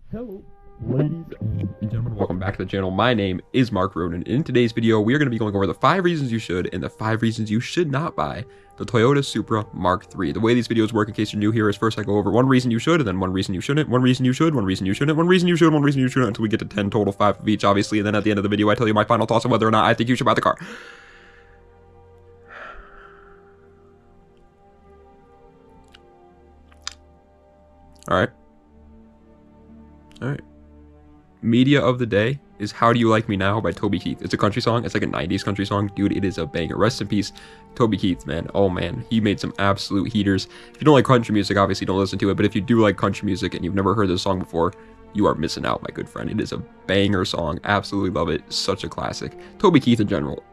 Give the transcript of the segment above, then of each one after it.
Hello, ladies and gentlemen, welcome back to the channel. My name is Roden. In today's video, we are going to be going over the 5 reasons you should and the 5 reasons you should not buy the Toyota Supra Mark III. The way these videos work, in case you're new here, is first I go over 1 reason you should, and then 1 reason you shouldn't, 1 reason you should, 1 reason you shouldn't, 1 reason you should, 1 reason you shouldn't, until we get to 10 total, 5 of each, obviously, and then at the end of the video, I tell you my final thoughts on whether or not I think you should buy the car. Alright. Media of the day is How Do You Like Me Now by Toby Keith. It's a country song. It's like a 90s country song. Dude, it is a banger. Rest in peace, Toby Keith, man. Oh, man. He made some absolute heaters. If you don't like country music, obviously don't listen to it. But if you do like country music and you've never heard this song before, you are missing out, my good friend. It is a banger song. Absolutely love it. Such a classic. Toby Keith in general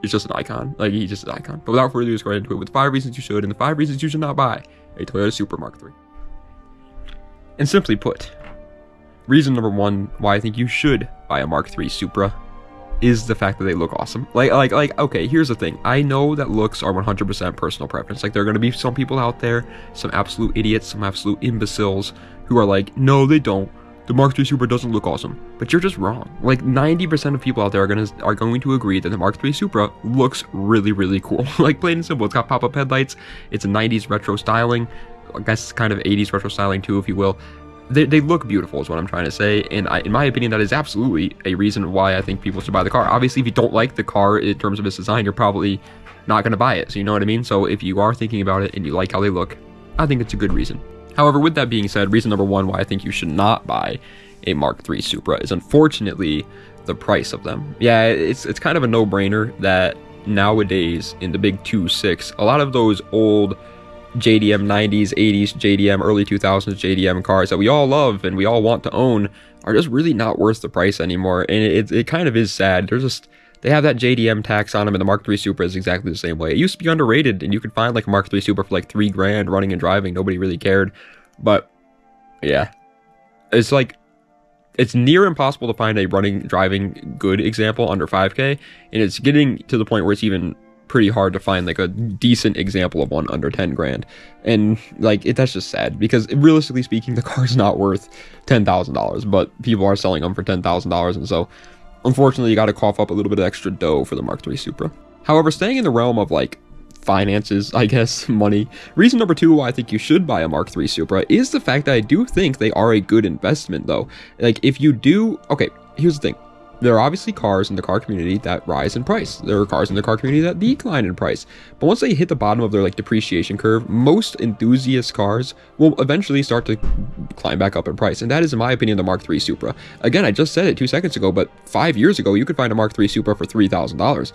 is just an icon. Like, he's just an icon. But without further ado, let's go right into it with 5 reasons you should and the 5 reasons you should not buy a Toyota Supra Mark III. And simply put, reason number 1 why I think you should buy a Mark III Supra is the fact that they look awesome. Okay, here's the thing. I know that looks are 100% personal preference. Like, there are going to be some people out there, some absolute idiots, some absolute imbeciles who are like, no, they don't. The Mark III Supra doesn't look awesome. But you're just wrong. Like, 90% of people out there are going to agree that the Mark III Supra looks really, really cool. Like, plain and simple. It's got pop-up headlights. It's a 90s retro styling. I guess kind of 80s retro styling too, if you will. They look beautiful is what I'm trying to say, and in my opinion, that is absolutely a reason why I think people should buy the car. Obviously, if you don't like the car in terms of its design, you're probably not going to buy it, so you know what I mean? So if you are thinking about it and you like how they look, I think it's a good reason. However, with that being said, reason number 1 why I think you should not buy a Mark III Supra is unfortunately the price of them. Yeah, it's kind of a no-brainer that nowadays in the big 2.6, a lot of those old JDM 90s, 80s, JDM, early 2000s JDM cars that we all love and we all want to own are just really not worth the price anymore. And it kind of is sad. They have that JDM tax on them, and the Mark III Supra is exactly the same way. It used to be underrated, and you could find like a Mark III Supra for like $3 grand running and driving. Nobody really cared. But yeah, it's like, it's near impossible to find a driving good example under 5K, and it's getting to the point where it's even pretty hard to find like a decent example of one under 10 grand. And like, that's just sad, because realistically speaking, the car's not worth $10,000, but people are selling them for $10,000, and so unfortunately you got to cough up a little bit of extra dough for the Mark III Supra. However, staying in the realm of like finances, I guess, money, reason number 2 why I think you should buy a Mark III Supra is the fact that I do think they are a good investment, though. Like, if you do, okay, here's the thing. There are obviously cars in the car community that rise in price. There are cars in the car community that decline in price. But once they hit the bottom of their like depreciation curve, most enthusiast cars will eventually start to climb back up in price. And that is, in my opinion, the Mark III Supra. Again, I just said it 2 seconds ago, but 5 years ago, you could find a Mark III Supra for $3,000.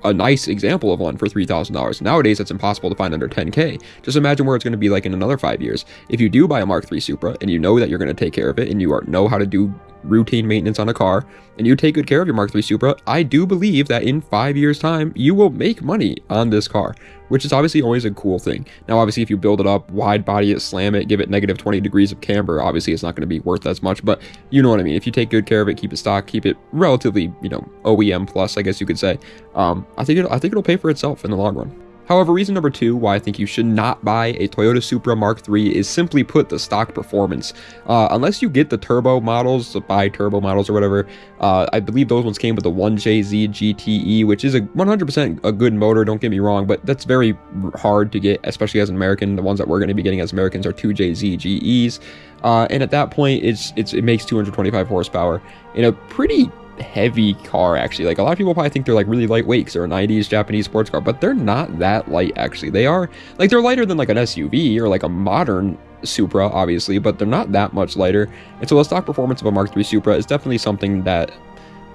A nice example of one for $3,000. Nowadays, it's impossible to find under 10K. Just imagine where it's going to be like in another 5 years. If you do buy a Mark III Supra and you know that you're going to take care of it and you know how to do routine maintenance on a car, and you take good care of your Mark III Supra, I do believe that in 5 years time you will make money on this car, which is obviously always a cool thing. Now obviously if you build it up, wide body it, slam it, give it negative 20 degrees of camber, obviously it's not going to be worth as much, but you know what I mean. If you take good care of it, keep it stock, keep it relatively, you know, OEM plus, I guess you could say, I think it'll pay for itself in the long run. However, reason number 2 why I think you should not buy a Toyota Supra Mark III is simply put the stock performance. Unless you get the turbo models, the bi-turbo models or whatever, I believe those ones came with the 1JZ GTE, which is 100% a good motor, don't get me wrong, but that's very hard to get, especially as an American. The ones that we're going to be getting as Americans are 2JZ GEs, and at that point, it makes 225 horsepower in a pretty heavy car, actually. Like, a lot of people probably think they're like really lightweight because they're a 90s Japanese sports car, but they're not that light, actually. They are like, they're lighter than like an SUV or like a modern Supra, obviously, but they're not that much lighter. And so the stock performance of a Mark III Supra is definitely something that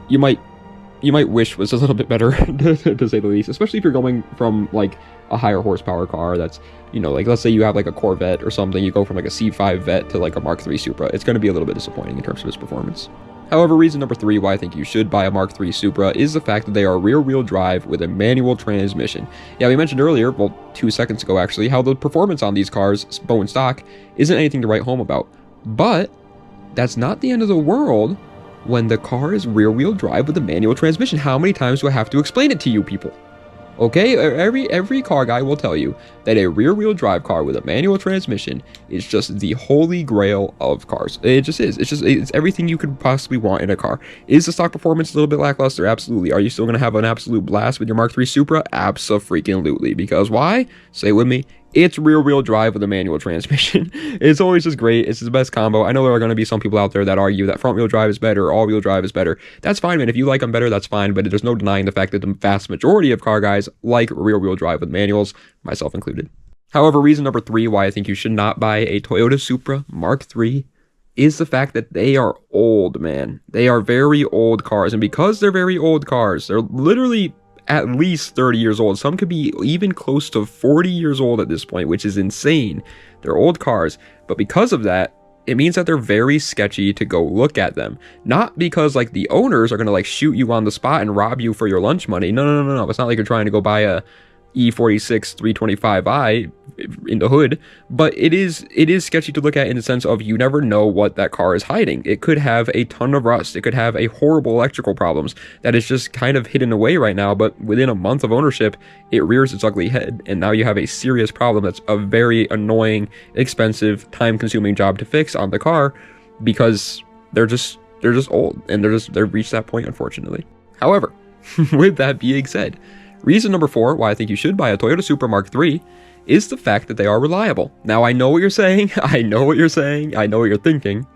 you might wish was a little bit better to say the least, especially if you're going from like a higher horsepower car that's, you know, like, let's say you have like a Corvette or something, you go from like a C5 Vet to like a Mark III Supra. It's going to be a little bit disappointing in terms of its performance. However, reason number 3 why I think you should buy a Mark III Supra is the fact that they are rear-wheel drive with a manual transmission. Yeah, we mentioned earlier, well, 2 seconds ago actually, how the performance on these cars, bone stock, isn't anything to write home about. But that's not the end of the world when the car is rear-wheel drive with a manual transmission. How many times do I have to explain it to you people? Okay, every car guy will tell you that a rear-wheel drive car with a manual transmission is just the holy grail of cars. It just is. It's everything you could possibly want in a car. Is the stock performance a little bit lackluster? Absolutely. Are you still going to have an absolute blast with your Mark III Supra? Abso-freaking-lutely. Because why? Say it with me. It's rear-wheel drive with a manual transmission. It's always just great. It's the best combo. I know there are going to be some people out there that argue that front-wheel drive is better or all-wheel drive is better. That's fine, man. If you like them better, that's fine. But there's no denying the fact that the vast majority of car guys like rear-wheel drive with manuals, myself included. However, reason number 3 why I think you should not buy a Toyota Supra Mark III is the fact that they are old, man. They are very old cars. And because they're very old cars, they're literally at least 30 years old. Some could be even close to 40 years old at this point, which is insane. They're old cars, but because of that, it means that they're very sketchy to go look at them. Not because like the owners are going to like shoot you on the spot and rob you for your lunch money. No. It's not like you're trying to go buy a E46 325i in the hood, but it is sketchy to look at in the sense of you never know what that car is hiding. It could have a ton of rust. It could have a horrible electrical problems that is just kind of hidden away right now, but within a month of ownership, it rears its ugly head, and now you have a serious problem that's a very annoying, expensive, time-consuming job to fix on the car because they're just old, and they've reached that point, unfortunately. However, with that being said, reason number 4 why I think you should buy a Toyota Supra Mark III is the fact that they are reliable. Now, I know what you're saying. I know what you're thinking.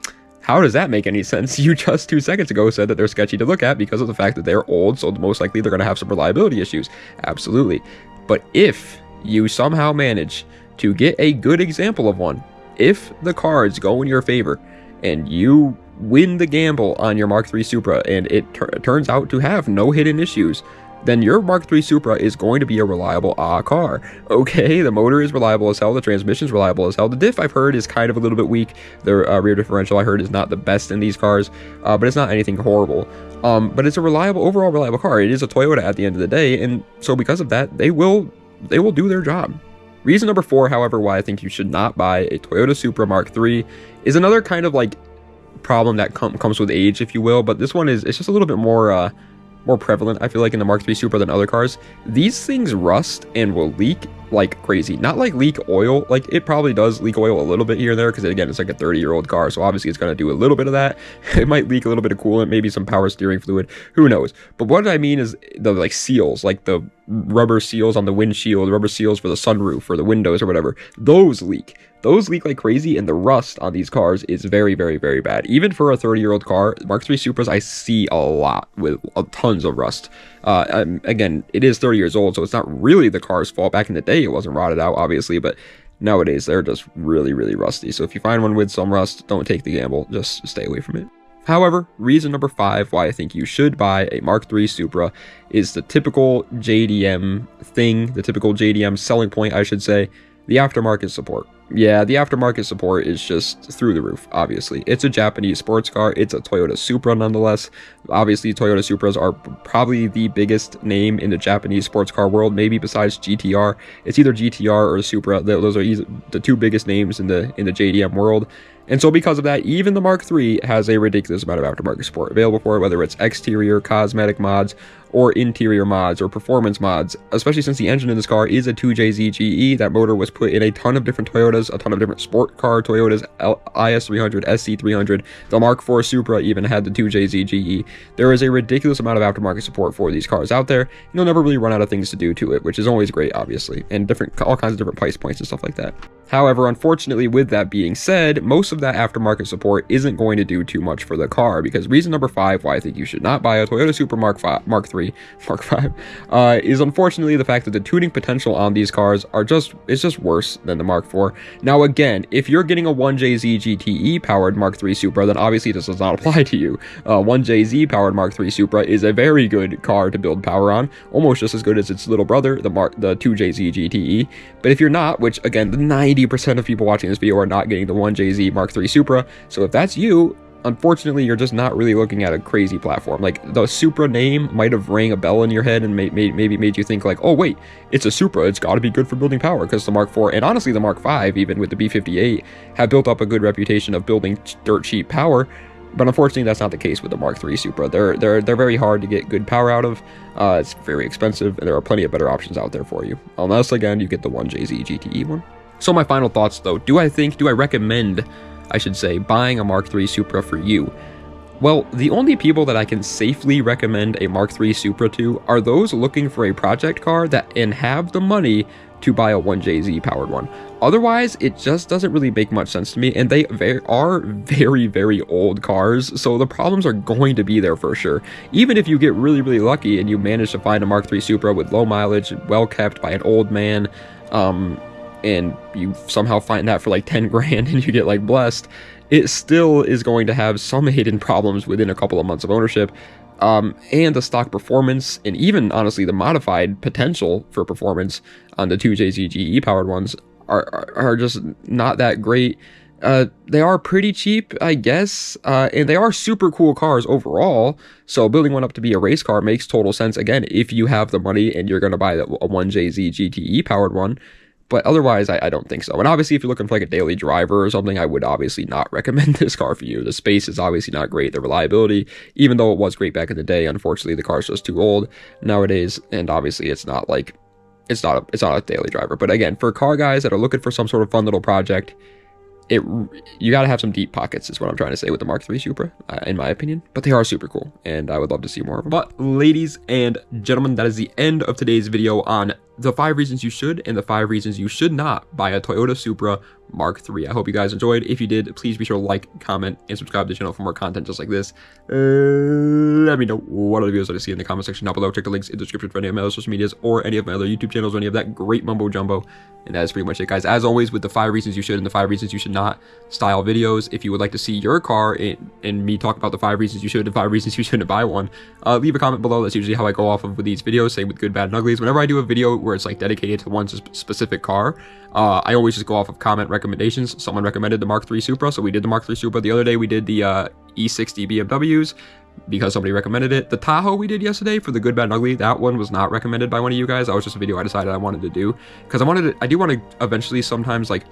How does that make any sense? You just 2 seconds ago said that they're sketchy to look at because of the fact that they're old, so most likely they're going to have some reliability issues. Absolutely. But if you somehow manage to get a good example of one, if the cards go in your favor and you win the gamble on your Mark III Supra and it turns out to have no hidden issues, then your Mark III Supra is going to be a reliable car. Okay, the motor is reliable as hell, the transmission is reliable as hell. The diff I've heard is kind of a little bit weak. The rear differential I heard is not the best in these cars, but it's not anything horrible. But it's a overall reliable car. It is a Toyota at the end of the day, and so because of that, they will do their job. Reason number 4, however, why I think you should not buy a Toyota Supra Mark III is another kind of like problem that comes with age, if you will, but this one it's just a little bit more prevalent, I feel like, in the Mark III Supra than other cars. These things rust and will leak like crazy. Not like leak oil, like it probably does leak oil a little bit here and there because again, it's like a 30-year-old car, so obviously it's going to do a little bit of that. It might leak a little bit of coolant, maybe some power steering fluid, who knows. But what I mean is the like seals, like the rubber seals on the windshield, rubber seals for the sunroof or the windows or whatever, those leak like crazy, and the rust on these cars is very, very, very bad. Even for a 30-year-old car, Mark III Supras I see a lot with tons of rust. Again, it is 30 years old, so it's not really the car's fault. Back in the day, it wasn't rotted out, obviously, but nowadays they're just really, really rusty. So if you find one with some rust, don't take the gamble. Just stay away from it. However, reason number 5 why I think you should buy a Mark III Supra is the typical JDM thing, the typical JDM selling point, I should say, the aftermarket support. Yeah, the aftermarket support is just through the roof, obviously. It's a Japanese sports car. It's a Toyota Supra nonetheless. Obviously, Toyota Supras are probably the biggest name in the Japanese sports car world, maybe besides GTR. It's either GTR or Supra. Those are the 2 biggest names in the JDM world. And so because of that, even the Mark III has a ridiculous amount of aftermarket support available for it, whether it's exterior, cosmetic mods, or interior mods, or performance mods, especially since the engine in this car is a 2JZ GE. That motor was put in a ton of different Toyotas, a ton of different sport car Toyotas, IS300, SC300. The Mark IV Supra even had the 2JZ GE. There is a ridiculous amount of aftermarket support for these cars out there. You'll never really run out of things to do to it, which is always great, obviously, and all kinds of different price points and stuff like that. However, unfortunately, with that being said, most of that aftermarket support isn't going to do too much for the car, because reason number 5 why I think you should not buy a Toyota Supra Mark V is unfortunately the fact that the tuning potential on these cars is just worse than the Mark IV. Now again, if you're getting a 1JZ GTE powered Mark III Supra, then obviously this does not apply to you. 1JZ powered Mark III Supra is a very good car to build power on, almost just as good as its little brother, the 2JZ GTE. But if you're not, which again, the 90% of people watching this video are not getting the 1JZ Mark III Supra, so if that's you, unfortunately, you're just not really looking at a crazy platform. Like, the Supra name might have rang a bell in your head and maybe made you think like, oh wait, it's a Supra, it's got to be good for building power, because the Mark IV, and honestly the Mark V, even with the B58, have built up a good reputation of building dirt cheap power. But unfortunately, that's not the case with the Mark III Supra. They're very hard to get good power out of. It's very expensive, and there are plenty of better options out there for you. Unless, again, you get the 1JZ GTE one. So my final thoughts, though. Do I recommend, I should say, buying a Mark III Supra for you? Well, the only people that I can safely recommend a Mark III Supra to are those looking for a project car and have the money to buy a 1JZ powered one. Otherwise, it just doesn't really make much sense to me, and they are very, very old cars, so the problems are going to be there for sure. Even if you get really, really lucky and you manage to find a Mark III Supra with low mileage, well kept by an old man, and you somehow find that for like 10 grand and you get like blessed, it still is going to have some hidden problems within a couple of months of ownership. And the stock performance, and even honestly the modified potential for performance on the 2JZ GE powered ones are just not that great. They are pretty cheap, I guess, and they are super cool cars overall, so building one up to be a race car makes total sense, again, if you have the money and you're going to buy a 1JZ GTE powered one. But otherwise, I don't think so. And obviously, if you're looking for like a daily driver or something, I would obviously not recommend this car for you. The space is obviously not great. The reliability, even though it was great back in the day, unfortunately, the car's just too old nowadays. And obviously, it's not a daily driver. But again, for car guys that are looking for some sort of fun little project, you got to have some deep pockets is what I'm trying to say with the Mark III Supra, in my opinion. But they are super cool, and I would love to see more of them. But ladies and gentlemen, that is the end of today's video on the 5 reasons you should and the 5 reasons you should not buy a Toyota Supra Mark III. I hope you guys enjoyed. If you did, please be sure to like, comment, and subscribe to the channel for more content just like this. Let me know what other videos I see in the comment section down below. Check the links in the description for any of my other social medias or any of my other YouTube channels or any of that great mumbo jumbo. And that is pretty much it, guys. As always, with the 5 reasons you should and the 5 reasons you should not style videos, if you would like to see your car and me talk about the 5 reasons you should and 5 reasons you shouldn't buy one, leave a comment below. That's usually how I go off of with these videos, same with good, bad, and uglies. Whenever I do a video where it's like dedicated to one specific car, I always just go off of comment recommendations. Someone recommended the Mark III Supra, so we did the Mark III Supra. The other day we did the E60 BMWs because somebody recommended it. The Tahoe we did yesterday for the good, bad, and ugly, that one was not recommended by one of you guys. That was just a video I decided I wanted to do because I do want to eventually sometimes like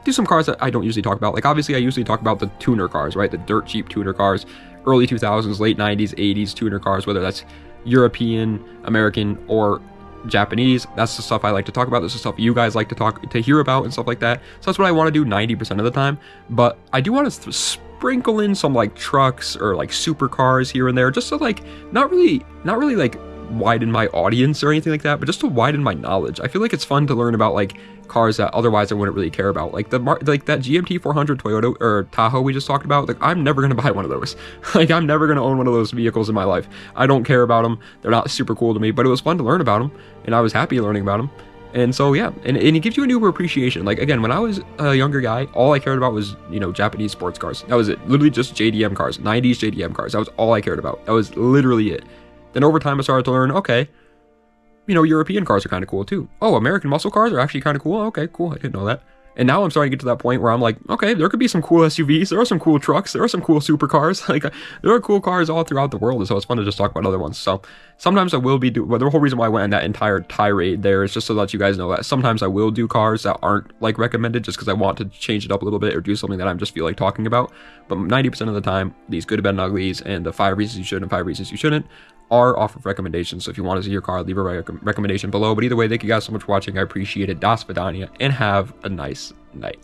do some cars that I don't usually talk about. Like obviously I usually talk about the tuner cars, right? The dirt cheap tuner cars, early 2000s, late 90s, 80s tuner cars, whether that's European, American, or Japanese. That's the stuff I like to talk about. This is stuff you guys like to hear about and stuff like that. So that's what I want to do 90% of the time. But I do want to sprinkle in some like trucks or like supercars here and there, just to like not really like widen my audience or anything like that, but just to widen my knowledge. I feel like it's fun to learn about like cars that otherwise I wouldn't really care about, like that GMT 400 Toyota or Tahoe we just talked about. Like I'm never gonna buy one of those. Like I'm never gonna own one of those vehicles in my life. I don't care about them. They're not super cool to me, but it was fun to learn about them, and I was happy learning about them. And so yeah, and it gives you a new appreciation. Like again, when I was a younger guy, all I cared about was, you know, Japanese sports cars. That was it. Literally just JDM cars, 90s JDM cars. That was all I cared about. That was literally it. Then over time I started to learn, okay, you know, European cars are kind of cool too. Oh, American muscle cars are actually kind of cool. Okay, cool. I didn't know that. And now I'm starting to get to that point where I'm like, okay, there could be some cool SUVs. There are some cool trucks. There are some cool supercars. Like there are cool cars all throughout the world. So it's fun to just talk about other ones. So sometimes I will be well, the whole reason why I went on that entire tirade there is just to let you guys know that sometimes I will do cars that aren't like recommended just because I want to change it up a little bit or do something that I just feel like talking about. But 90% of the time, these good, bad, and uglies and the 5 reasons you should and 5 reasons you shouldn't are off of recommendations. So if you want to see your car, leave a recommendation below. But either way, thank you guys so much for watching. I appreciate it. Das Vidania, and have a nice night.